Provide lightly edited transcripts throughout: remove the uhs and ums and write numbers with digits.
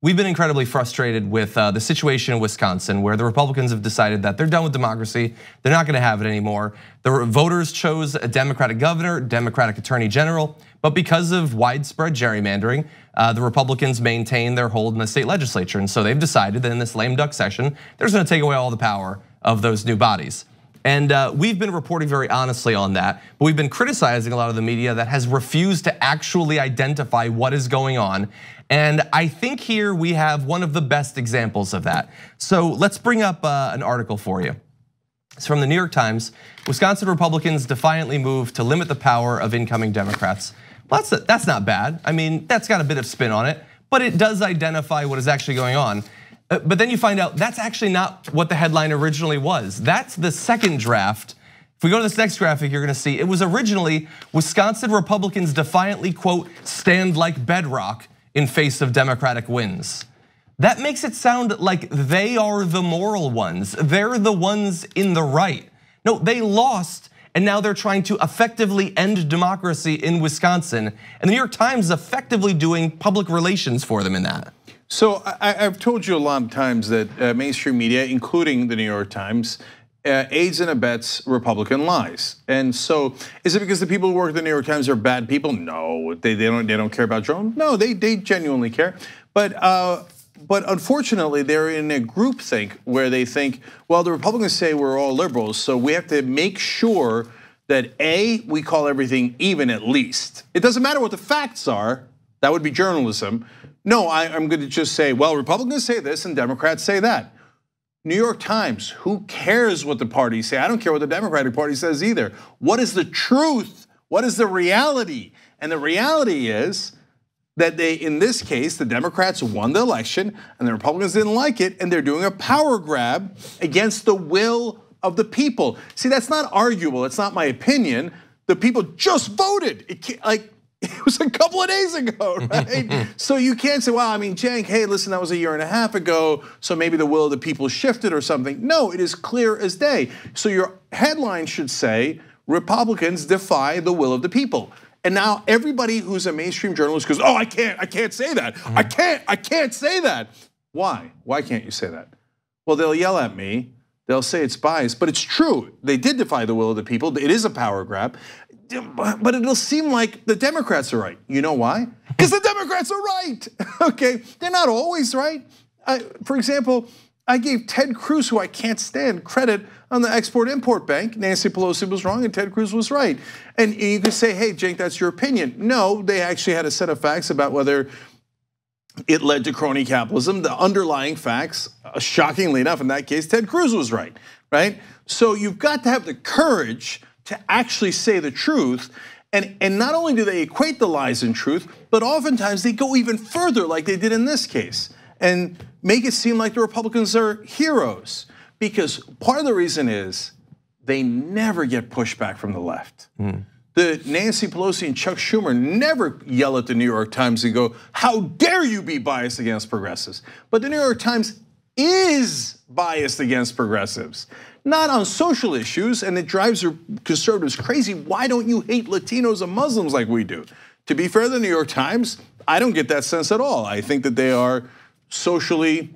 We've been incredibly frustrated with the situation in Wisconsin where the Republicans have decided that they're done with democracy. They're not gonna have it anymore. The voters chose a Democratic governor, Democratic attorney general, but because of widespread gerrymandering, the Republicans maintain their hold in the state legislature. And so they've decided that in this lame duck session, they're just gonna take away all the power of those new bodies. And we've been reporting very honestly on that, but we've been criticizing a lot of the media that has refused to actually identify what is going on. And I think here we have one of the best examples of that. So let's bring up an article for you. It's from the New York Times. Wisconsin Republicans defiantly move to limit the power of incoming Democrats. Well, that's not bad. I mean, that's got a bit of spin on it, but it does identify what is actually going on. But then you find out that's actually not what the headline originally was. That's the second draft. If we go to this next graphic, you're gonna see it was originally Wisconsin Republicans defiantly, quote, stand like bedrock in face of Democratic wins. That makes it sound like they are the moral ones. They're the ones in the right. No, they lost, and now they're trying to effectively end democracy in Wisconsin. And the New York Times is effectively doing public relations for them in that. So I've told you a lot of times that mainstream media, including the New York Times, aids and abets Republican lies. And so, is it because the people who work at the New York Times are bad people? No, they don't care about your own. No, they genuinely care. But unfortunately, they're in a groupthink where they think, well, the Republicans say we're all liberals, so we have to make sure that A, we call everything even at least. It doesn't matter what the facts are. That would be journalism. No, I'm going to just say, well, Republicans say this and Democrats say that. New York Times, who cares what the parties say? I don't care what the Democratic Party says either. What is the truth? What is the reality? And the reality is that in this case, the Democrats won the election and the Republicans didn't like it, and they're doing a power grab against the will of the people. See, that's not arguable. It's not my opinion. The people just voted. It was a couple of days ago, right? So you can't say, well, I mean, Cenk, hey, listen, that was a year and a half ago, so maybe the will of the people shifted or something. No, it is clear as day. So your headline should say, Republicans defy the will of the people. And now everybody who's a mainstream journalist goes, oh, I can't say that. I can't say that. Why? Why can't you say that? Well, they'll yell at me. They'll say it's biased, but it's true. They did defy the will of the people. It is a power grab. But it'll seem like the Democrats are right. You know why? Because the Democrats are right, okay? They're not always right. For example, I gave Ted Cruz, who I can't stand, credit on the Export-Import Bank. Nancy Pelosi was wrong and Ted Cruz was right. And you could say, hey, Cenk, that's your opinion. No, they actually had a set of facts about whether it led to crony capitalism. The underlying facts, shockingly enough, in that case, Ted Cruz was right, right? So you've got to have the courage to actually say the truth. And not only do they equate the lies and truth, but oftentimes they go even further like they did in this case and make it seem like the Republicans are heroes. Because part of the reason is they never get pushback from the left. The Nancy Pelosi and Chuck Schumer never yell at the New York Times and go, how dare you be biased against progressives? But the New York Times is biased against progressives. Not on social issues, and it drives conservatives crazy. Why don't you hate Latinos and Muslims like we do? To be fair to the New York Times, I don't get that sense at all. I think that they are socially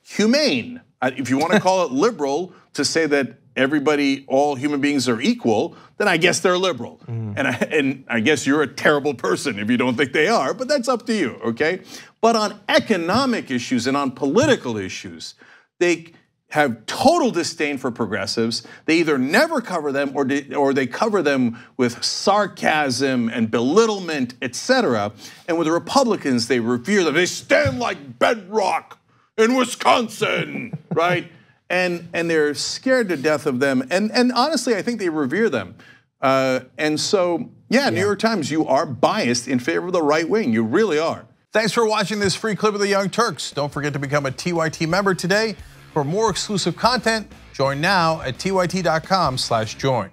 humane. If you want to call it liberal to say that everybody, all human beings are equal, then I guess they're liberal. And I guess you're a terrible person if you don't think they are, but that's up to you, okay? But on economic issues and on political issues, they have total disdain for progressives. They either never cover them or they cover them with sarcasm and belittlement, etc. And with the Republicans, they revere them. They stand like bedrock in Wisconsin, right? And they're scared to death of them. And honestly, I think they revere them. And so, yeah, New York Times, you are biased in favor of the right wing. You really are. Thanks for watching this free clip of the Young Turks. Don't forget to become a TYT member today. For more exclusive content, join now at tyt.com/join.